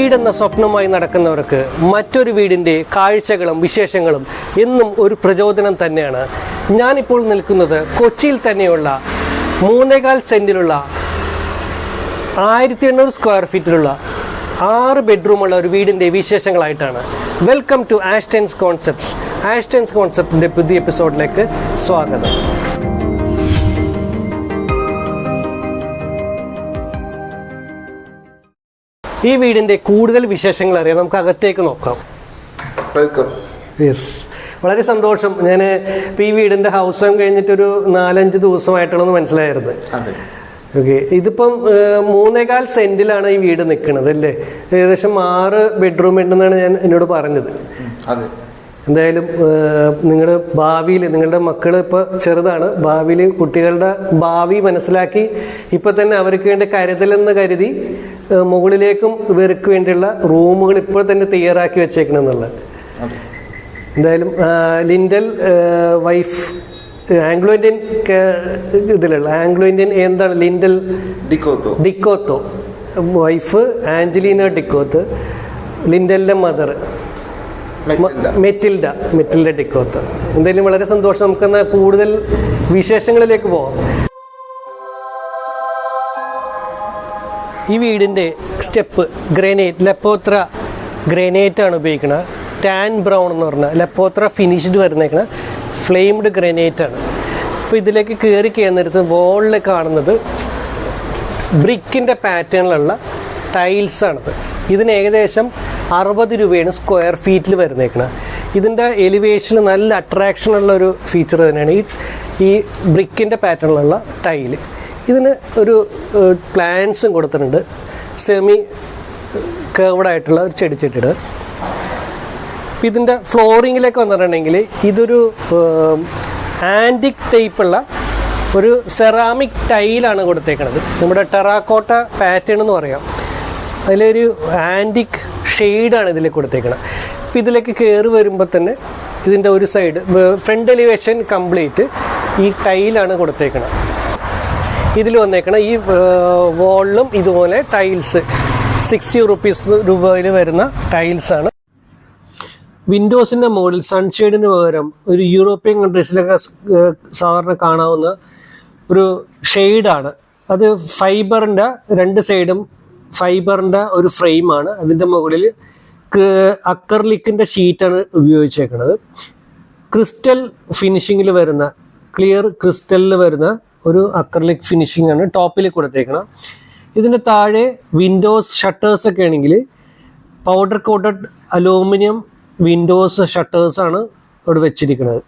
വീടെന്ന സ്വപ്നമായി നടക്കുന്നവർക്ക് മറ്റൊരു വീടിൻ്റെ കാഴ്ചകളും വിശേഷങ്ങളും എന്നും ഒരു പ്രചോദനം തന്നെയാണ്. ഞാനിപ്പോൾ നിൽക്കുന്നത് കൊച്ചിയിൽ തന്നെയുള്ള 3.25 സെൻറ്റിലുള്ള 1800 സ്ക്വയർ ഫീറ്റിലുള്ള 6 ബെഡ്റൂമുള്ള ഒരു വീടിൻ്റെ വിശേഷങ്ങളായിട്ടാണ്. Welcome to Astons concepts. Astons കോൺസെപ്റ്റിൻ്റെ പുതിയ എപ്പിസോഡിലേക്ക് സ്വാഗതം. ഈ വീടിൻ്റെ കൂടുതൽ വിശേഷങ്ങൾ അറിയാം. നമുക്ക് അകത്തേക്ക് നോക്കാം. യെസ്, വളരെ സന്തോഷം. ഞാൻ ഇപ്പോൾ ഈ വീടിൻ്റെ ഹൗസ് വാം കഴിഞ്ഞിട്ടൊരു 4-5 ദിവസമായിട്ടുള്ളതെന്ന് മനസ്സിലായിരുന്നു. ഓക്കെ, ഇതിപ്പം 3.25 സെൻറ്റിലാണ് ഈ വീട് നിൽക്കുന്നത് അല്ലേ? ഏകദേശം 6 ബെഡ്റൂം ഉണ്ടെന്നാണ് ഞാൻ എന്നോട് പറഞ്ഞത്. എന്തായാലും നിങ്ങളുടെ ഭാവിയിൽ, നിങ്ങളുടെ മക്കൾ ഇപ്പോൾ ചെറുതാണ്, ഭാവിയിൽ കുട്ടികളുടെ ഭാവി മനസ്സിലാക്കി ഇപ്പം തന്നെ അവർക്ക് വേണ്ടി കരുതലെന്ന് കരുതി മുകളിലേക്കും ഇവർക്ക് വേണ്ടിയുള്ള റൂമുകൾ ഇപ്പോൾ തന്നെ തയ്യാറാക്കി വെച്ചേക്കണം എന്നുള്ളത്. എന്തായാലും ലിൻഡൽ വൈഫ് ആംഗ്ലോ ഇന്ത്യൻ ഇതിലുള്ള ആംഗ്ലോ ഇന്ത്യൻ എന്താണ് Lindel D'Cotha, wife Angelina D'Cotha, ലിൻഡലിൻ്റെ മദർ മെറ്റിൽഡ ഡിക്കോത്ത്. എന്തായാലും വളരെ സന്തോഷം. നമുക്കെന്നാൽ കൂടുതൽ വിശേഷങ്ങളിലേക്ക് പോകാം. ഈ വീടിൻ്റെ സ്റ്റെപ്പ് ഗ്രാനൈറ്റ്, ലെപ്പോത്ര ഗ്രാനൈറ്റ് ആണ് ഉപയോഗിക്കുന്നത്. ടാൻ ബ്രൗൺ എന്ന് പറഞ്ഞാൽ ലെപ്പോത്ര ഫിനിഷ്ഡ് വരുന്നേക്കണ ഫ്ലെയിംഡ് ഗ്രാനൈറ്റ് ആണ്. അപ്പോൾ ഇതിലേക്ക് കയറി കയറുന്നിടത്ത് വോളിൽ കാണുന്നത് ബ്രിക്കിൻ്റെ പാറ്റേണിലുള്ള ടൈൽസാണിത്. ഇതിന് ഏകദേശം 60 രൂപയാണ് സ്ക്വയർ ഫീറ്റിൽ വരുന്നേക്കുന്നത്. ഇതിൻ്റെ എലിവേഷന് നല്ല അട്രാക്ഷനുള്ളൊരു ഫീച്ചർ തന്നെയാണ് ഈ ബ്രിക്കിൻ്റെ പാറ്റേണിലുള്ള ടൈല്. ഇതിന് ഒരു പ്ലാന്റ്സും കൊടുത്തിട്ടുണ്ട്, സെമി കേർവ്ഡായിട്ടുള്ള ഒരു ചെടിച്ചട്ടിയുടെ. ഇതിൻ്റെ ഫ്ലോറിങ്ങിലേക്ക് വന്നിട്ടുണ്ടെങ്കിൽ ഇതൊരു ആൻറ്റിക് ടൈപ്പുള്ള ഒരു സെറാമിക് ടൈലാണ് കൊടുത്തേക്കുന്നത്. നമ്മുടെ ടെറാക്കോട്ട പാറ്റേൺ എന്ന് പറയാം. അതിലൊരു ആൻറ്റിക് ഷെയ്ഡാണ് ഇതിൽ കൊടുത്തേക്കുന്നത്. അപ്പോൾ ഇതിലേക്ക് കയറി വരുമ്പോൾ തന്നെ ഇതിൻ്റെ ഒരു സൈഡ് ഫ്രണ്ട് എലിവേഷൻ കംപ്ലീറ്റ് ഈ ടൈലാണ് കൊടുത്തേക്കുന്നത്. ഇതിൽ വന്നേക്കണം ഈ വോളിലും ഇതുപോലെ ടൈൽസ് 60 രൂപയിൽ വരുന്ന ടൈൽസാണ്. വിൻഡോസിൻ്റെ മുകളിൽ സൺഷെയ്ഡിന് പകരം ഒരു യൂറോപ്യൻ കൺട്രീസിലൊക്കെ സാധാരണ കാണാവുന്ന ഒരു ഷെയ്ഡാണ്. അത് ഫൈബറിൻ്റെ 2 സൈഡും ഫൈബറിൻ്റെ ഒരു ഫ്രെയിമാണ്. അതിൻ്റെ മുകളിൽ അക്കർലിക്കിൻ്റെ ഷീറ്റാണ് ഉപയോഗിച്ചേക്കുന്നത്. ക്രിസ്റ്റൽ ഫിനിഷിങ്ങിൽ വരുന്ന, ക്ലിയർ ക്രിസ്റ്റലിൽ വരുന്ന ഒരു അക്രലിക് ഫിനിഷിംഗ് ആണ് ടോപ്പിൽ കൊടുത്തേക്കണം. ഇതിന് താഴെ വിൻഡോസ് ഷട്ടേഴ്സൊക്കെ ആണെങ്കിൽ പൗഡർ കോട്ടഡ് അലൂമിനിയം വിൻഡോസ് ഷട്ടേഴ്സാണ് ഇവിടെ വെച്ചിരിക്കുന്നത്.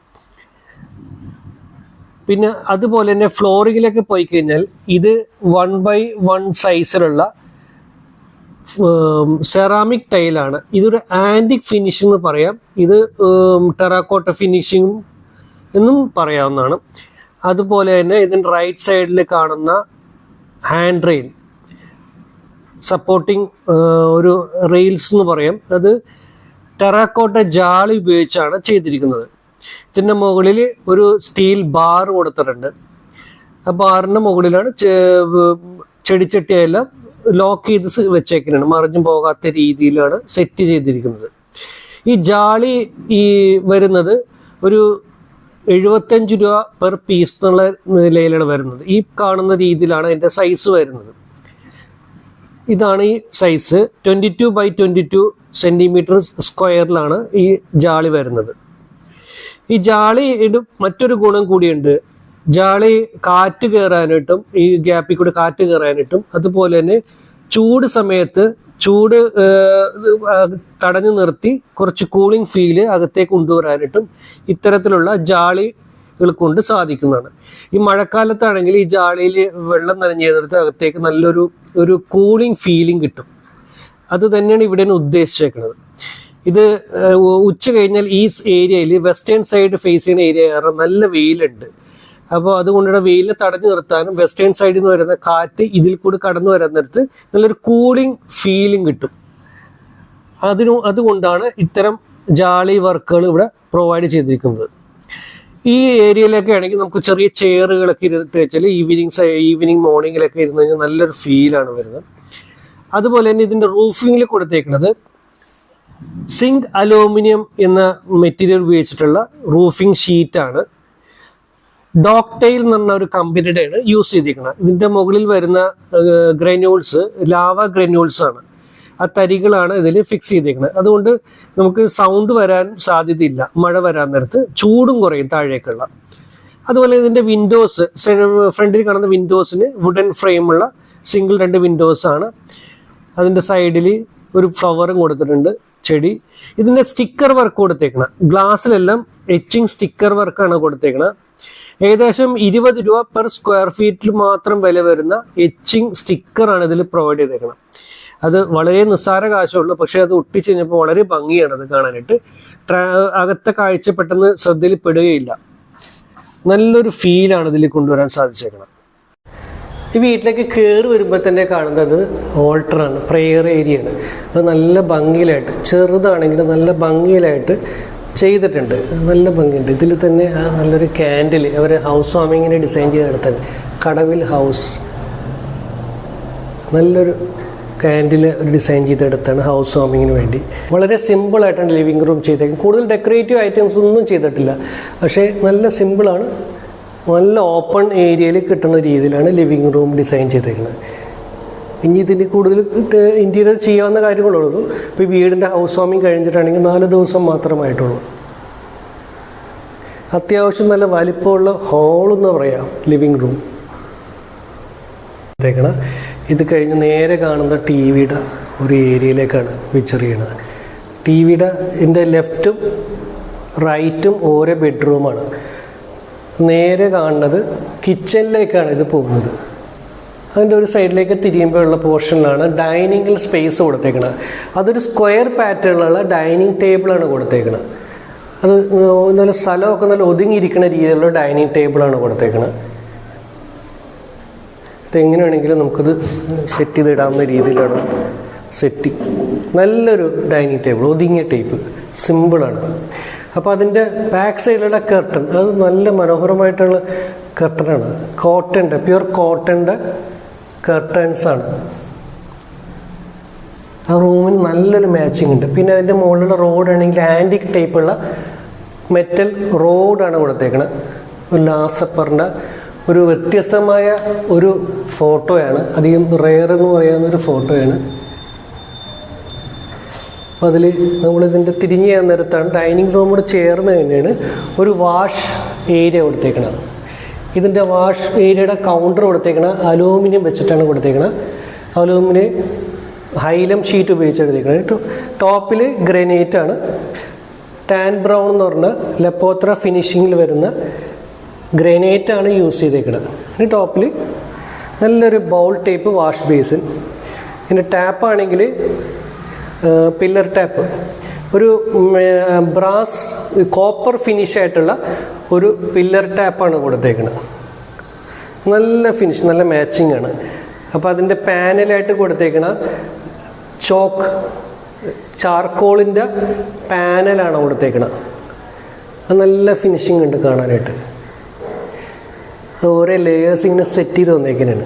പിന്നെ അതുപോലെ തന്നെ ഫ്ലോറിങ്ങിലേക്ക് പോയി കഴിഞ്ഞാൽ ഇത് 1x1 സൈസിലുള്ള സെറാമിക് ടൈലാണ്. ഇതൊരു ആൻറ്റിക് ഫിനിഷിംഗ് എന്ന് പറയാം. ഇത് ടെറാക്കോട്ട ഫിനിഷിംഗ് എന്നും പറയാവുന്നതാണ്. അതുപോലെ തന്നെ ഇതിൻ്റെ റൈറ്റ് സൈഡിൽ കാണുന്ന ഹാൻഡ് റെയിൽ, സപ്പോർട്ടിങ് ഒരു റെയിൽസ് എന്ന് പറയാം, അത് ടെറാക്കോട്ട ജാളി ഉപയോഗിച്ചാണ് ചെയ്തിരിക്കുന്നത്. ഇതിൻ്റെ മുകളിൽ ഒരു സ്റ്റീൽ ബാർ കൊടുത്തിട്ടുണ്ട്. ആ ബാറിൻ്റെ മുകളിലാണ് ചെടിച്ചട്ടിയെല്ലാം ലോക്ക് ചെയ്ത് വെച്ചേക്കുന്നതാണ്. മറിഞ്ഞു പോകാത്ത രീതിയിലാണ് സെറ്റ് ചെയ്തിരിക്കുന്നത്. ഈ ജാളി ഈ വരുന്നത് ഒരു 75 രൂപ പെർ പീസ് എന്നുള്ള നിലയിലാണ് വരുന്നത്. ഈ കാണുന്ന രീതിയിലാണ് അതിൻ്റെ സൈസ് വരുന്നത്. ഇതാണ് ഈ സൈസ്. 22x22 സെൻറ്റിമീറ്റർ സ്ക്വയറിലാണ് ഈ ജാളി വരുന്നത്. ഈ ജാളിയുടെ മറ്റൊരു ഗുണം കൂടിയുണ്ട്. ജാളി കാറ്റ് കയറാനായിട്ടും ഈ ഗ്യാപ്പിൽ കൂടെ കാറ്റ് കയറാനായിട്ടും അതുപോലെ തന്നെ ചൂട് സമയത്ത് ചൂട് തടഞ്ഞു നിർത്തി കുറച്ച് കൂളിംഗ് ഫീല് അകത്തേക്ക് കൊണ്ടുവരാനായിട്ടും ഇത്തരത്തിലുള്ള ജാളികൾ കൊണ്ട് സാധിക്കുന്നതാണ്. ഈ മഴക്കാലത്താണെങ്കിൽ ഈ ജാളിയിൽ വെള്ളം നനഞ്ഞെടുത്ത് അകത്തേക്ക് നല്ലൊരു കൂളിംഗ് ഫീലിംഗ് കിട്ടും. അത് തന്നെയാണ് ഇവിടെ ഉദ്ദേശിച്ചേക്കുന്നത്. ഇത് ഉച്ച കഴിഞ്ഞാൽ ഈ ഏരിയയിൽ വെസ്റ്റേൺ സൈഡ് ഫേസ് ചെയ്യുന്ന ഏരിയ കാരണം നല്ല വെയിലുണ്ട്. അപ്പോൾ അതുകൊണ്ടുള്ള വെയിലിനെ തടഞ്ഞു നിർത്താനും വെസ്റ്റേൺ സൈഡിൽ നിന്ന് വരുന്ന കാറ്റ് ഇതിൽ കൂടി കടന്നു വരാൻ നേരത്ത് നല്ലൊരു കൂളിംഗ് ഫീലിംഗ് കിട്ടും. അതുകൊണ്ടാണ് ഇത്തരം ജാളി വർക്കുകൾ ഇവിടെ പ്രൊവൈഡ് ചെയ്തിരിക്കുന്നത്. ഈ ഏരിയയിലൊക്കെ ആണെങ്കിൽ നമുക്ക് ചെറിയ ചെയറുകളൊക്കെ ഇരുന്നിട്ട് വെച്ചാൽ ഈവനിങ് മോർണിംഗിലൊക്കെ ഇരുന്ന് കഴിഞ്ഞാൽ നല്ലൊരു ഫീലാണ് വരുന്നത്. അതുപോലെ തന്നെ ഇതിന്റെ റൂഫിങ്ങിൽ കൊടുത്തേക്കുന്നത് സിങ്ക് അലൂമിനിയം എന്ന മെറ്റീരിയൽ ഉപയോഗിച്ചിട്ടുള്ള റൂഫിംഗ് ഷീറ്റാണ്. ഡോക്ടൈൽ എന്ന് പറഞ്ഞ ഒരു കമ്പനിയുടെയാണ് യൂസ് ചെയ്തിരിക്കുന്നത്. ഇതിന്റെ മുകളിൽ വരുന്ന ഗ്രനൂൾസ് ലാവ ഗ്രനൂൾസ് ആണ്, ആ തരികളാണ് ഇതിൽ ഫിക്സ് ചെയ്തിരിക്കുന്നത്. അതുകൊണ്ട് നമുക്ക് സൗണ്ട് വരാൻ സാധ്യതയില്ല. മഴ വരാൻ നേരത്ത് ചൂടും കുറയും താഴേക്കുള്ള. അതുപോലെ ഇതിന്റെ വിൻഡോസ്, ഫ്രണ്ടിൽ കാണുന്ന വിൻഡോസിന് വുഡൻ ഫ്രെയിമുള്ള സിംഗിൾ 2 വിൻഡോസ് ആണ്. അതിന്റെ സൈഡിൽ ഒരു ഫ്ലവറും കൊടുത്തിട്ടുണ്ട്, ചെടി. ഇതിന്റെ സ്റ്റിക്കർ വർക്ക് കൊടുത്തേക്കണം. ഗ്ലാസ്സിലെല്ലാം എച്ചിങ് സ്റ്റിക്കർ വർക്കാണ് കൊടുത്തേക്കണം. ഏകദേശം 20 രൂപ പെർ സ്ക്വയർ ഫീറ്റിൽ മാത്രം വില വരുന്ന എച്ചിങ് സ്റ്റിക്കറാണ് ഇതിൽ പ്രൊവൈഡ് ചെയ്തേക്കണം. അത് വളരെ നിസ്സാര കാശമുള്ളൂ, പക്ഷെ അത് ഒട്ടിച്ച് കഴിഞ്ഞപ്പോൾ വളരെ ഭംഗിയാണ് അത് കാണാനായിട്ട്. അകത്തെ കാഴ്ച പെട്ടെന്ന് ശ്രദ്ധയിൽ പെടുകയില്ല. നല്ലൊരു ഫീലാണ് ഇതിൽ കൊണ്ടുവരാൻ സാധിച്ചേക്കണം. ഈ വീട്ടിലേക്ക് കയറി വരുമ്പോൾ തന്നെ കാണുന്നത് ഓൾട്ടറാണ്, പ്രെയർ ഏരിയയാണ്. അത് നല്ല ഭംഗിയിലായിട്ട്, ചെറുതാണെങ്കിലും നല്ല ഭംഗിയിലായിട്ട് ചെയ്തിട്ടുണ്ട്. നല്ല ഭംഗിയുണ്ട്. ഇതിൽ തന്നെ ആ നല്ലൊരു ക്യാൻഡിൽ അവർ ഹൗസ് വാമിങ്ങിനെ ഡിസൈൻ ചെയ്തെടുത്തത്. കടവിൽ ഹൗസ് നല്ലൊരു ക്യാൻഡിൽ ഡിസൈൻ ചെയ്തെടുത്താണ് ഹൗസ് വാമിങ്ങിന് വേണ്ടി. വളരെ സിമ്പിളായിട്ടാണ് ലിവിങ് റൂം ചെയ്തേക്കുന്നത്. കൂടുതൽ ഡെക്കറേറ്റീവ് ഐറ്റംസ് ഒന്നും ചെയ്തിട്ടില്ല, പക്ഷേ നല്ല സിമ്പിളാണ്. നല്ല ഓപ്പൺ ഏരിയയിൽ കിട്ടുന്ന രീതിയിലാണ് ലിവിങ് റൂം ഡിസൈൻ ചെയ്തേക്കുന്നത്. ഇനി ഇതിന് കൂടുതൽ ഇൻറ്റീരിയർ ചെയ്യാവുന്ന കാര്യങ്ങളുള്ളൂ. ഇപ്പോൾ വീടിൻ്റെ ഹൗസ് വാമിങ് കഴിഞ്ഞിട്ടാണെങ്കിൽ 4 ദിവസം മാത്രമായിട്ടുള്ളൂ. അത്യാവശ്യം നല്ല വലിപ്പമുള്ള ഹോളെന്ന് പറയാം ലിവിങ് റൂം ത്തേക്കണം. ഇത് കഴിഞ്ഞ് നേരെ കാണുന്ന ടി വിയുടെ ഒരു ഏരിയയിലേക്കാണ് പിക്ചർ ചെയ്യണത്. ടി വിയുടെ ലെഫ്റ്റും റൈറ്റും ഓരോ ബെഡ്റൂമാണ്. നേരെ കാണുന്നത് കിച്ചണിലേക്കാണ് ഇത് പോകുന്നത്. അതിൻ്റെ ഒരു സൈഡിലേക്ക് തിരിയുമ്പോഴുള്ള പോർഷനിലാണ് ഡൈനിങ്ങിൽ സ്പേസ് കൊടുത്തേക്കുന്നത്. അതൊരു സ്ക്വയർ പാറ്റേണിലുള്ള ഡൈനിങ് ടേബിളാണ് കൊടുത്തേക്കുന്നത്. അത് നല്ല സ്ഥലമൊക്കെ നല്ല ഒതുങ്ങിയിരിക്കുന്ന രീതിയിലുള്ള ഡൈനിങ് ടേബിളാണ് കൊടുത്തേക്കുന്നത്. ഇതെങ്ങനെ വേണമെങ്കിലും നമുക്കത് സെറ്റ് ചെയ്തിടാവുന്ന രീതിയിലാണ് സെറ്റിങ്. നല്ലൊരു ഡൈനിങ് ടേബിൾ, ഒതുങ്ങിയ ടൈപ്പ്, സിമ്പിളാണ്. അപ്പോൾ അതിൻ്റെ ബാക്ക് സൈഡിലുള്ള കർട്ടൻ അത് നല്ല മനോഹരമായിട്ടുള്ള കർട്ടനാണ്. കോട്ടൻ്റെ, പ്യുർ കോട്ടൻ്റെ കർട്ടൻസാണ്. ആ റൂമിന് നല്ലൊരു മാച്ചിങ് ഉണ്ട്. പിന്നെ അതിൻ്റെ മുകളിലുള്ള റോഡാണെങ്കിൽ ആൻറ്റിക് ടൈപ്പുള്ള മെറ്റൽ റോഡാണ് കൊടുത്തേക്കുന്നത്. ഒരു ലാസപ്പറിൻ്റെ ഒരു വ്യത്യസ്തമായ ഒരു ഫോട്ടോയാണ്, അധികം റെയർ എന്ന് പറയാവുന്നൊരു ഫോട്ടോയാണ്. അപ്പോൾ അതിൽ നമ്മളിതിൻ്റെ തിരിഞ്ഞ് ചെയ്യാൻ നേരത്താണ് ഡൈനിങ് റൂമോട് ചേർന്ന് തന്നെയാണ് ഒരു വാഷ് ഏരിയ കൊടുത്തേക്കണം. ഇതിൻ്റെ വാഷ് ഏരിയയുടെ കൗണ്ടർ കൊടുത്തേക്കണം അലൂമിനിയം വെച്ചിട്ടാണ് കൊടുത്തേക്കണം. അലൂമിനിയം ഹൈലം ഷീറ്റ് ഉപയോഗിച്ചെടുത്തേക്കണം. ടോപ്പിൽ ഗ്രനൈറ്റാണ്. ടാൻ ബ്രൗൺ എന്ന് പറഞ്ഞ ലെപ്പോത്ര ഫിനിഷിങ്ങിൽ വരുന്ന ഗ്രനൈറ്റാണ് യൂസ് ചെയ്തേക്കുന്നത്. ഇനി ടോപ്പിൽ നല്ലൊരു ബൗൾ ടൈപ്പ് വാഷ് ബേസിൻ. ഇതിൻ്റെ ടാപ്പാണെങ്കിൽ പില്ലർ ടാപ്പ്, ഒരു ബ്രാസ് കോപ്പർ ഫിനിഷ് ആയിട്ടുള്ള ഒരു പില്ലർ ടാപ്പാണ് കൊടുത്തേക്കുന്നത്. നല്ല ഫിനിഷ്, നല്ല മാച്ചിങ് ആണ്. അപ്പോൾ അതിൻ്റെ പാനലായിട്ട് കൊടുത്തേക്കണ ചോക്ക് ചാർക്കോളിൻ്റെ പാനലാണ് കൊടുത്തേക്കണത്. അത് നല്ല ഫിനിഷിങ് ഉണ്ട് കാണാനായിട്ട്. ഓരോ ലേയേഴ്സ് ഇങ്ങനെ സെറ്റ് ചെയ്ത് വന്നേക്കാനാണ്.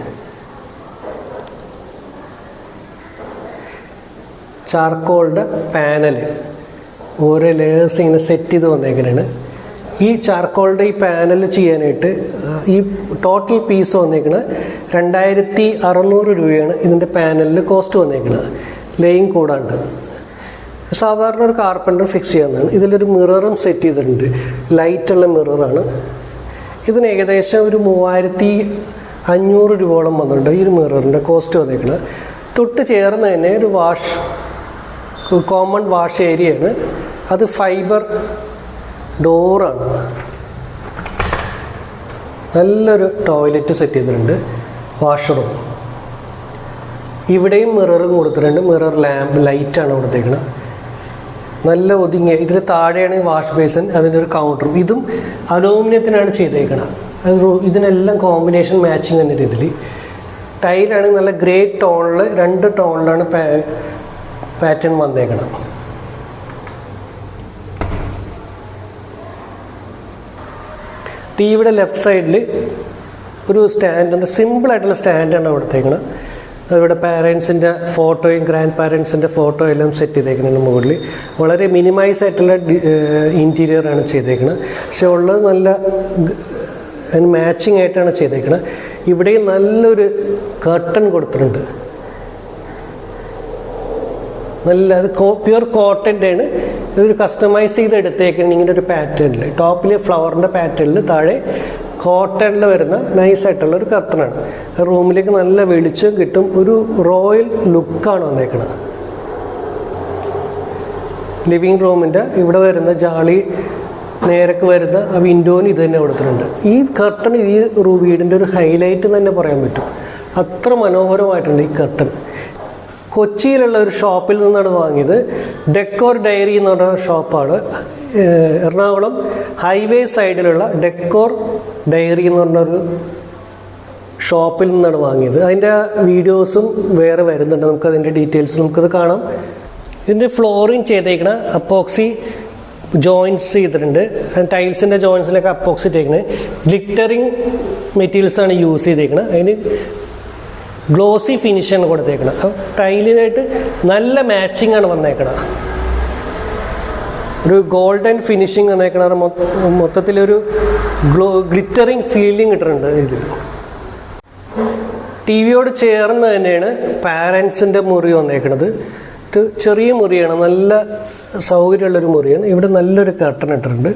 ചാർക്കോളിൻ്റെ പാനൽ ഓരോ ലേയേഴ്സ് ഇങ്ങനെ സെറ്റ് ചെയ്ത് വന്നേക്കാനാണ്. ഈ ചാർക്കോളിൻ്റെ ഈ പാനൽ ചെയ്യാനായിട്ട് ഈ ടോട്ടൽ പീസ് വന്നേക്കുന്നത് 2600 രൂപയാണ് ഇതിൻ്റെ പാനലിൽ കോസ്റ്റ് വന്നേക്കുന്നത്, ലേയിങ് കൂടാണ്ട്. സാധാരണ ഒരു കാർപ്പൻ്റർ ഫിക്സ് ചെയ്യാവുന്നതാണ്. ഇതിലൊരു മിററും സെറ്റ് ചെയ്തിട്ടുണ്ട്, ലൈറ്റുള്ള മിററാണ്. ഇതിന് ഏകദേശം ഒരു 3500 രൂപയോളം വന്നിട്ടുണ്ട് ഈ ഒരു മിററിൻ്റെ കോസ്റ്റ് വന്നേക്കുന്നത്. തൊട്ട് ചേർന്ന് തന്നെ ഒരു കോമൺ വാഷ് ഏരിയയാണ്. അത് ഫൈബർ ഡോറാണ്. നല്ലൊരു ടോയ്ലറ്റ് സെറ്റ് ചെയ്തിട്ടുണ്ട്, വാഷ്റൂം. ഇവിടെയും മിററും കൊടുത്തിട്ടുണ്ട്. മിറർ ലാമ്പ് ലൈറ്റാണ് കൊടുത്തേക്കുന്നത്. നല്ല ഒതുങ്ങിയ. ഇതിൽ താഴെയാണ് വാഷ് ബേസിൻ, അതിൻ്റെ ഒരു കൗണ്ടറും. ഇതും അലൂമിനിയത്തിനാണ് ചെയ്തേക്കണം. ഇതിനെല്ലാം കോമ്പിനേഷൻ മാച്ചിങ് തന്നെ ഇതിൽ. ടൈലാണ് നല്ല ഗ്രേ ടോണിൽ 2 ടോണിലാണ് പാറ്റേൺ വന്നേക്കണം. ടിവിയുടെ ലെഫ്റ്റ് സൈഡിൽ ഒരു സ്റ്റാൻഡ്, സിമ്പിളായിട്ടുള്ള സ്റ്റാൻഡാണ് കൊടുത്തേക്കണം. ഇവിടെ പാരൻസിൻ്റെ ഫോട്ടോയും ഗ്രാൻഡ് പാരൻസിൻ്റെ ഫോട്ടോ എല്ലാം സെറ്റ് ചെയ്തേക്കുന്നതിന് മുകളിൽ വളരെ മിനിമൈസ് ആയിട്ടുള്ള ഇൻറ്റീരിയറാണ് ചെയ്തേക്കുന്നത്. പക്ഷെ ഉള്ളത് നല്ല മാച്ചിങ് ആയിട്ടാണ് ചെയ്തേക്കുന്നത്. ഇവിടെയും നല്ലൊരു കർട്ടൻ കൊടുത്തിട്ടുണ്ട്. നല്ല അത് പ്യുവർ കോട്ടൻ്റെ ആണ്. ഇതൊരു കസ്റ്റമൈസ് ചെയ്ത് എടുത്തേക്കാണ് ഇങ്ങനെ ഒരു പാറ്റേണിൽ. ടോപ്പിൽ ഫ്ലവറിൻ്റെ പാറ്റേണിൽ, താഴെ കോട്ടണിൽ വരുന്ന നൈസായിട്ടുള്ള ഒരു കർട്ടനാണ്. റൂമിലേക്ക് നല്ല വെളിച്ചം കിട്ടും. ഒരു റോയൽ ലുക്കാണ് വന്നേക്കുന്നത്. ലിവിങ് റൂമിൻ്റെ ഇവിടെ വരുന്ന ജാളി നേരക്ക് വരുന്ന ആ വിൻഡോന് ഇത് തന്നെ കൊടുത്തിട്ടുണ്ട്. ഈ കർട്ടൻ ഈ വീടിൻ്റെ ഒരു ഹൈലൈറ്റ് തന്നെ പറയാൻ പറ്റും. അത്ര മനോഹരമായിട്ടുണ്ട് ഈ കർട്ടൻ. കൊച്ചിയിലുള്ള ഒരു ഷോപ്പിൽ നിന്നാണ് വാങ്ങിയത്. ഡെക്കോർ ഡയറി എന്ന് പറഞ്ഞ ഷോപ്പാണ്. എറണാകുളം ഹൈവേ സൈഡിലുള്ള ഡെക്കോർ ഡയറി എന്ന് പറഞ്ഞൊരു ഷോപ്പിൽ നിന്നാണ് വാങ്ങിയത്. അതിൻ്റെ വീഡിയോസും വേറെ വരുന്നുണ്ട്. നമുക്കതിൻ്റെ ഡീറ്റെയിൽസ് നമുക്കത് കാണാം. ഇതിൻ്റെ ഫ്ലോറിങ് ചെയ്തേക്കണ അപ്പോക്സി ജോയിൻറ്റ്സ് ചെയ്തിട്ടുണ്ട്. ടൈൽസിൻ്റെ ജോയിൻറ്റ്സിലൊക്കെ അപ്പോക്സി ഇട്ടേക്കണത്. ഗ്ലിറ്ററിങ് മെറ്റീരിയൽസാണ് യൂസ് ചെയ്തേക്കണത്. അതിന് ഗ്ലോസി ഫിനിഷാണ് കൊടുത്തേക്കണം. ടൈലിനായിട്ട് നല്ല മാച്ചിങ് ആണ് വന്നേക്കണം. ഒരു ഗോൾഡൻ ഫിനിഷിങ് വന്നേക്കണം. മൊത്തത്തിലൊരു ഗ്ലിറ്ററിങ് ഫീലിംഗ് കിട്ടുന്നുണ്ട് ഇതിൽ. ടി വിയോട് ചേർന്ന് തന്നെയാണ് പാരൻസിൻ്റെ മുറി വന്നേക്കണത്. ഒരു ചെറിയ മുറിയാണ്, നല്ല സൗകര്യമുള്ളൊരു മുറിയാണ്. ഇവിടെ നല്ലൊരു കർട്ടൻ ഇട്ടിട്ടുണ്ട്.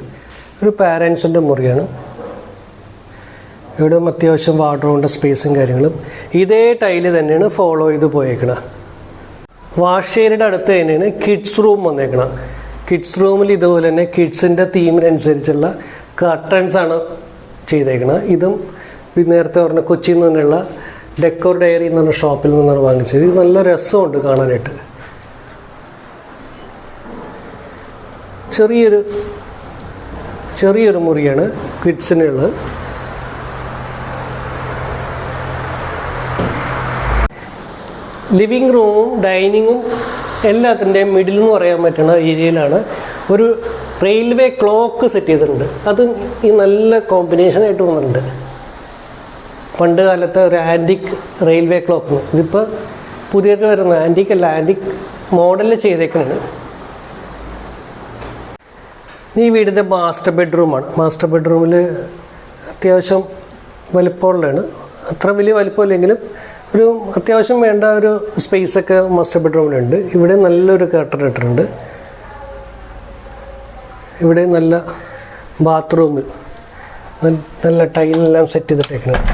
ഒരു പാരൻസിൻ്റെ മുറിയാണ്. ഇവിടെ അത്യാവശ്യം വാർഡ്രോബിൻ്റെ സ്പേസും കാര്യങ്ങളും ഇതേ ടൈല് തന്നെയാണ് ഫോളോ ചെയ്ത് പോയേക്കണം. വാഷ് ഏരിയയുടെ അടുത്ത് തന്നെയാണ് കിഡ്സ് റൂം വന്നേക്കണം. കിഡ്സ് റൂമിൽ ഇതുപോലെ തന്നെ കിഡ്സിൻ്റെ തീമിനനുസരിച്ചുള്ള കർട്ടൻസാണ് ചെയ്തേക്കണം. ഇതും നേരത്തെ പറഞ്ഞ കൊച്ചിയിൽ നിന്നുള്ള ഡെക്കോർ ഡയറി എന്ന് പറഞ്ഞ ഷോപ്പിൽ നിന്നാണ് വാങ്ങിച്ചത്. ഇത് നല്ല രസമുണ്ട് കാണാനായിട്ട്. ചെറിയൊരു മുറിയാണ് കിഡ്സിനുള്ളത്. ലിവിങ് റൂമും ഡൈനിങ്ങും എല്ലാത്തിൻ്റെയും മിഡിൽ എന്ന് പറയാൻ പറ്റുന്ന ഏരിയയിലാണ് ഒരു റെയിൽവേ ക്ലോക്ക് സെറ്റ് ചെയ്തിട്ടുണ്ട്. അത് ഈ നല്ല കോമ്പിനേഷനായിട്ട് വന്നിട്ടുണ്ട്. പണ്ട് കാലത്തെ ഒരു ആൻറ്റിക് റെയിൽവേ ക്ലോക്ക്. ഇതിപ്പോൾ പുതിയത് വരുന്ന ആൻറ്റിക് അല്ല, ആൻറ്റിക് മോഡലിൽ ചെയ്തേക്കുന്നതാണ്. ഈ വീടിൻ്റെ മാസ്റ്റർ ബെഡ്റൂമാണ്. മാസ്റ്റർ ബെഡ്റൂമിൽ അത്യാവശ്യം വലിപ്പമുള്ളതാണ്. അത്ര വലിയ വലിപ്പമില്ലെങ്കിലും ഒരു അത്യാവശ്യം വേണ്ട ഒരു സ്പേസൊക്കെ മാസ്റ്റർ ബെഡ്റൂമിലുണ്ട്. ഇവിടെ നല്ലൊരു കർട്ടൻ ഇട്ടിട്ടുണ്ട്. ഇവിടെ നല്ല ബാത്റൂം, നല്ല ടൈലെല്ലാം സെറ്റ് ചെയ്തിട്ടേക്കുന്നത്.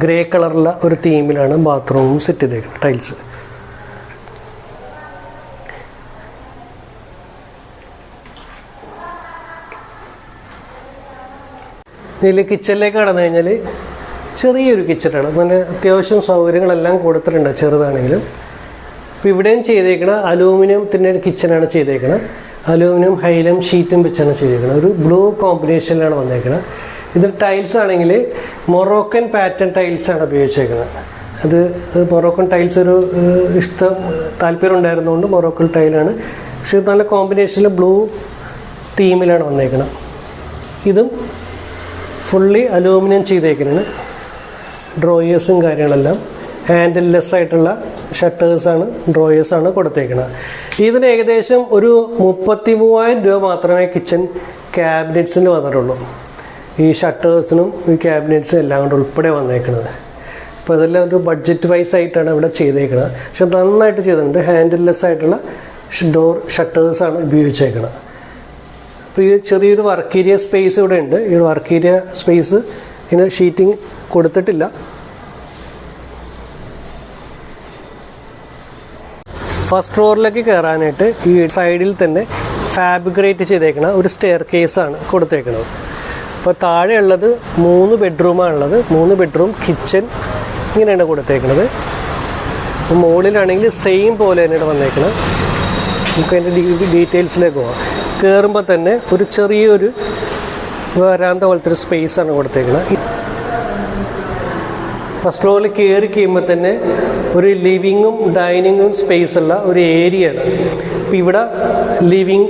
ഗ്രേ കളറുള്ള ഒരു തീമിലാണ് ബാത്റൂമും സെറ്റ് ചെയ്തേക്കുന്നത്. ടൈൽസ് ഇതിൽ കിച്ചണിലേക്ക് കടന്നു കഴിഞ്ഞാൽ ചെറിയൊരു കിച്ചണാണ്. നല്ല അത്യാവശ്യം സൗകര്യങ്ങളെല്ലാം കൊടുത്തിട്ടുണ്ട് ചെറുതാണെങ്കിലും. അപ്പോൾ ഇവിടെയും ചെയ്തേക്കണം അലൂമിനിയത്തിൻ്റെ കിച്ചണാണ് ചെയ്തേക്കണം. അലൂമിനിയം ഹൈലം ഷീറ്റും വെച്ചാണ് ചെയ്തേക്കണം. ഒരു ബ്ലൂ കോമ്പിനേഷനിലാണ് വന്നേക്കണം. ഇത് ടൈൽസ് ആണെങ്കിൽ മൊറോക്കൻ പാറ്റേൺ ടൈൽസാണ് ഉപയോഗിച്ചേക്കുന്നത്. അത് മൊറോക്കൻ ടൈൽസ് ഒരു താല്പര്യം ഉണ്ടായിരുന്നതുകൊണ്ട് മൊറോക്കൻ ടൈലാണ്. പക്ഷേ നല്ല കോമ്പിനേഷനിൽ ബ്ലൂ തീമിലാണ് വന്നേക്കണം. ഇതും ഫുള്ളി അലൂമിനിയം ചെയ്തേക്കുന്നതാണ്. ഡ്രോയേഴ്സും കാര്യങ്ങളെല്ലാം ഹാൻഡിൽലെസ് ആയിട്ടുള്ള ഷട്ടേഴ്സാണ്, ഡ്രോയേഴ്സാണ് കൊടുത്തേക്കുന്നത്. ഇതിന് ഏകദേശം ഒരു 33,000 രൂപ മാത്രമേ കിച്ചൺ ക്യാബിനറ്റ്സിന് വന്നിട്ടുള്ളൂ. ഈ ഷട്ടേഴ്സിനും ഈ ക്യാബിനറ്റ്സും എല്ലാം കൊണ്ട് ഉൾപ്പെടെ വന്നേക്കുന്നത്. അപ്പോൾ അതെല്ലാം ഒരു ബഡ്ജറ്റ് വൈസ് ആയിട്ടാണ് ഇവിടെ ചെയ്തേക്കുന്നത്. പക്ഷെ നന്നായിട്ട് ചെയ്തിട്ടുണ്ട്. ഹാൻഡിൽലെസ് ആയിട്ടുള്ള ഡോർ ഷട്ടേഴ്സാണ് ഉപയോഗിച്ചേക്കുന്നത്. അപ്പോൾ ഈ ചെറിയൊരു വർക്ക് ഏരിയ സ്പേസ് ഇവിടെ ഉണ്ട്. ഈ വർക്ക് ഏരിയ സ്പേസ് ഇതിന് ഷീറ്റിംഗ് കൊടുത്തിട്ടില്ല. ഫസ്റ്റ് ഫ്ലോറിലേക്ക് കയറാനായിട്ട് ഈ സൈഡിൽ തന്നെ ഫാബ്രിക്കേറ്റ് ചെയ്തേക്കണ ഒരു സ്റ്റെയർ കേസാണ് കൊടുത്തേക്കുന്നത്. അപ്പോൾ താഴെയുള്ളത് 3 ബെഡ്റൂമാണുള്ളത്. 3 ബെഡ്റൂം, കിച്ചൺ ഇങ്ങനെയാണ് കൊടുത്തേക്കുന്നത്. അപ്പോൾ മുകളിലാണെങ്കിൽ സെയിം പോലെ തന്നെയാണ് വന്നേക്കുന്നത്. നമുക്ക് അതിൻ്റെ ഡീറ്റെയിൽസിലേക്ക് പോകാം. കയറുമ്പോൾ തന്നെ ഒരു ചെറിയൊരു വരാന്ത പോലത്തെ ഒരു സ്പേസാണ് കൊടുത്തേക്കുന്നത്. ഫസ്റ്റ് ഫ്ലോറിൽ കയറി കഴിയുമ്പോൾ തന്നെ ഒരു ലിവിങ്ങും ഡൈനിങ്ങും സ്പേസുള്ള ഒരു ഏരിയയാണ്. അപ്പോൾ ഇവിടെ ലിവിങ്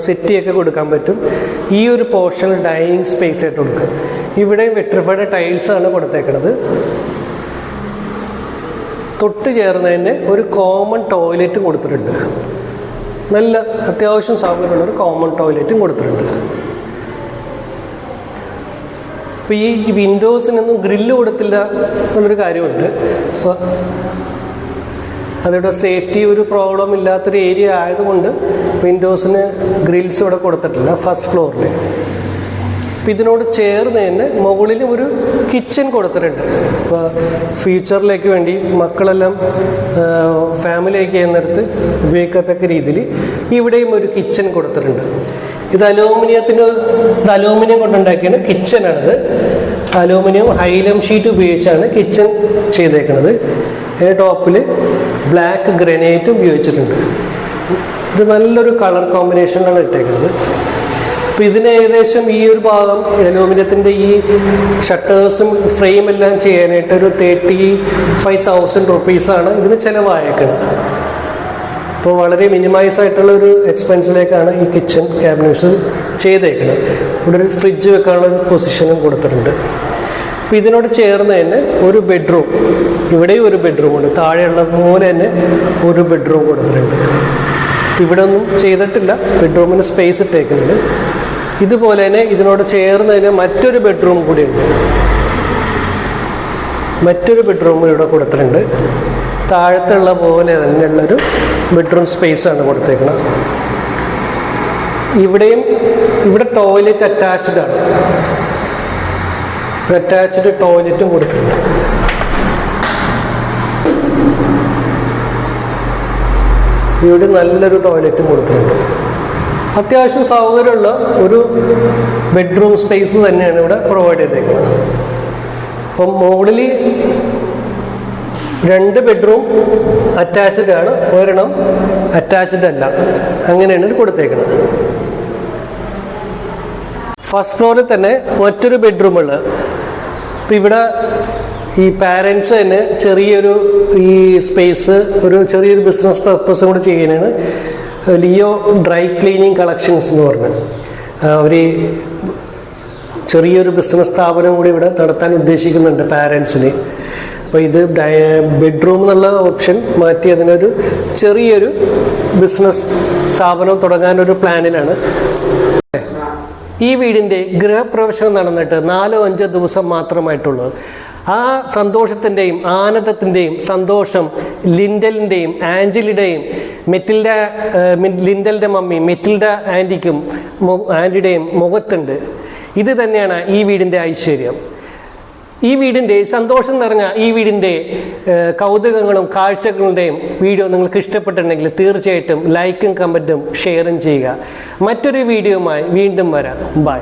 സെറ്റിയൊക്കെ കൊടുക്കാൻ പറ്റും. ഈ ഒരു പോർഷൻ ഡൈനിങ് സ്പേസ് ആയിട്ട് കൊടുക്കും. ഇവിടെയും വെട്രിഫൈഡ് ടൈൽസ് ആണ് കൊടുത്തേക്കുന്നത്. തൊട്ട് ചേർന്നതിന് ഒരു കോമൺ ടോയ്ലറ്റും കൊടുത്തിട്ടുണ്ട്. നല്ല അത്യാവശ്യം സൗകര്യമുള്ള ഒരു കോമൺ ടോയ്ലറ്റും കൊടുത്തിട്ടുണ്ട്. അപ്പോൾ ഈ വിൻഡോസിനൊന്നും ഗ്രില്ല് കൊടുത്തില്ല എന്നുള്ളൊരു കാര്യമുണ്ട്. അപ്പോൾ അതിവിടെ സേഫ്റ്റി ഒരു പ്രോബ്ലം ഇല്ലാത്തൊരു ഏരിയ ആയതുകൊണ്ട് വിൻഡോസിന് ഗ്രിൽസ് ഇവിടെ കൊടുത്തിട്ടില്ല ഫസ്റ്റ് ഫ്ലോറിൽ. അപ്പം ഇതിനോട് ചേർന്ന് തന്നെ മുകളിൽ ഒരു കിച്ചൺ കൊടുത്തിട്ടുണ്ട്. ഇപ്പോൾ ഫ്യൂച്ചറിലേക്ക് വേണ്ടി മക്കളെല്ലാം ഫാമിലിയൊക്കെ ചെയ്യുന്നിടത്ത് ഉപയോഗിക്കത്തക്ക രീതിയിൽ ഇവിടെയും ഒരു കിച്ചൺ കൊടുത്തിട്ടുണ്ട്. ഇത് അലൂമിനിയം കൊണ്ടുണ്ടാക്കിയാണ് കിച്ചണാണിത്. അലൂമിനിയം ഹൈലം ഷീറ്റ് ഉപയോഗിച്ചാണ് കിച്ചൺ ചെയ്തേക്കുന്നത്. അതിൻ്റെ ടോപ്പിൽ ബ്ലാക്ക് ഗ്രനൈറ്റും ഉപയോഗിച്ചിട്ടുണ്ട്. ഒരു നല്ലൊരു കളർ കോമ്പിനേഷനിലാണ് ഇട്ടേക്കുന്നത്. അപ്പോൾ ഇതിന് ഏകദേശം ഈ ഒരു ഭാഗം അലൂമിനിയത്തിൻ്റെ ഈ ഷട്ടേഴ്സും ഫ്രെയിമെല്ലാം ചെയ്യാനായിട്ട് ഒരു 35,000 റുപ്പീസാണ് ഇതിന് ചിലവായേക്കുന്നത്. അപ്പോൾ വളരെ മിനിമൈസ് ആയിട്ടുള്ള ഒരു എക്സ്പെൻസിലേക്കാണ് ഈ കിച്ചൺ ക്യാബിനറ്റ്സ് ചെയ്തേക്കുന്നത്. ഇവിടെ ഒരു ഫ്രിഡ്ജ് വെക്കാനുള്ള ഒരു പൊസിഷനും കൊടുത്തിട്ടുണ്ട്. അപ്പോൾ ഇതിനോട് ചേർന്ന് തന്നെ ഒരു ബെഡ്റൂം, ഇവിടെയും ഒരു ബെഡ്റൂമുണ്ട്. താഴെയുള്ള പോലെ തന്നെ ഒരു ബെഡ്റൂം കൊടുത്തിട്ടുണ്ട്. ഇവിടെ ഒന്നും ചെയ്തിട്ടില്ല, ബെഡ്റൂമിന് സ്പേസ് ഇട്ടേക്കുന്നുണ്ട്. ഇതുപോലെ തന്നെ ഇതിനോട് ചേർന്ന് തന്നെ മറ്റൊരു ബെഡ്റൂം കൂടിയുണ്ട്. മറ്റൊരു ബെഡ്റൂം ഇവിടെ കൊടുത്തിട്ടുണ്ട്. താഴത്തുള്ള പോലെ തന്നെയുള്ളൊരു ബെഡ്റൂം സ്പേസാണ് കൊടുത്തേക്കുന്നത്. ഇവിടെ ടോയ്ലറ്റ് അറ്റാച്ച്ഡ് ആണ്. അറ്റാച്ച്ഡ് ടോയ്ലറ്റും കൊടുത്തിട്ടുണ്ട്. ഇവിടെ നല്ലൊരു ടോയ്ലറ്റും കൊടുത്തിട്ടുണ്ട്. അത്യാവശ്യം സൗകര്യമുള്ള ഒരു ബെഡ്റൂം സ്പേസ് തന്നെയാണ് ഇവിടെ പ്രൊവൈഡ് ചെയ്തേക്കുന്നത്. അപ്പം മുകളിൽ 2 ബെഡ്റൂം അറ്റാച്ച്ഡ് ആണ്, ഒരെണ്ണം അറ്റാച്ച്ഡ് അല്ല. അങ്ങനെയാണ് ഇത് കൊടുത്തേക്കുന്നത്. ഫസ്റ്റ് ഫ്ലോറിൽ തന്നെ മറ്റൊരു ബെഡ്റൂമുള്ളത്. ഇപ്പം ഇവിടെ ഈ പാരൻസ് തന്നെ ചെറിയൊരു ഈ സ്പേസ് ഒരു ചെറിയൊരു ബിസിനസ് പർപ്പസും കൂടി ചെയ്യുന്നതാണ്. ലിയോ ഡ്രൈ ക്ലീനിങ് കളക്ഷൻസ് എന്ന് പറഞ്ഞ് അവർ ചെറിയൊരു ബിസിനസ് സ്ഥാപനം കൂടി ഇവിടെ നടത്താൻ ഉദ്ദേശിക്കുന്നുണ്ട് പാരൻസിന്. അപ്പോൾ ഇത് ബെഡ്റൂം എന്നുള്ള ഓപ്ഷൻ മാറ്റി അതിനൊരു ചെറിയൊരു ബിസിനസ് സ്ഥാപനം തുടങ്ങാനൊരു പ്ലാനിലാണ്. ഈ വീടിൻ്റെ ഗൃഹപ്രവേശനം നടന്നിട്ട് 4-5 ദിവസം മാത്രമായിട്ടുള്ളൂ. ആ സന്തോഷത്തിൻ്റെയും ആനന്ദത്തിൻ്റെയും സന്തോഷം ലിൻഡലിൻ്റെയും ആഞ്ചലിയുടെയും ലിൻഡലിൻ്റെ മമ്മി മെറ്റിൽഡ ആൻറ്റിയുടെയും മുഖത്തുണ്ട്. ഇത് തന്നെയാണ് ഈ വീടിൻ്റെ ഐശ്വര്യം. ഈ വീടിൻ്റെ സന്തോഷം നിറഞ്ഞ ഈ വീടിൻ്റെ കൗതുകങ്ങളും കാഴ്ചകളുടെയും വീഡിയോ നിങ്ങൾക്ക് ഇഷ്ടപ്പെട്ടിട്ടുണ്ടെങ്കിൽ തീർച്ചയായിട്ടും ലൈക്കും കമൻറ്റും ഷെയറും ചെയ്യുക. മറ്റൊരു വീഡിയോയുമായി വീണ്ടും വരാം. ബൈ.